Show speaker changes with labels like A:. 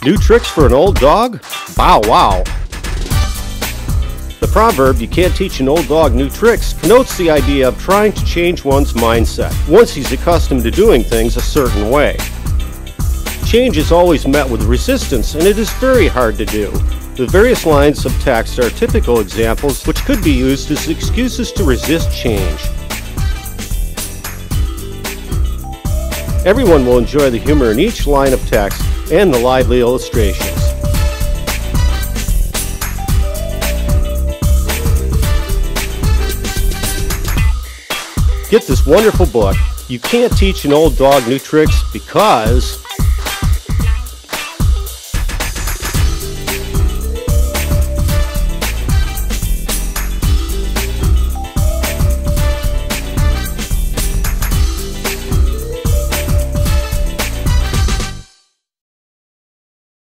A: New tricks for an old dog? Bow wow! The proverb, "you can't teach an old dog new tricks," connotes the idea of trying to change one's mindset once he's accustomed to doing things a certain way. Change is always met with resistance, and it is very hard to do. The various lines of text are typical examples which could be used as excuses to resist change. Everyone will enjoy the humor in each line of text and the lively illustrations. Get this wonderful book, "You Can't Teach an Old Dog New Tricks," because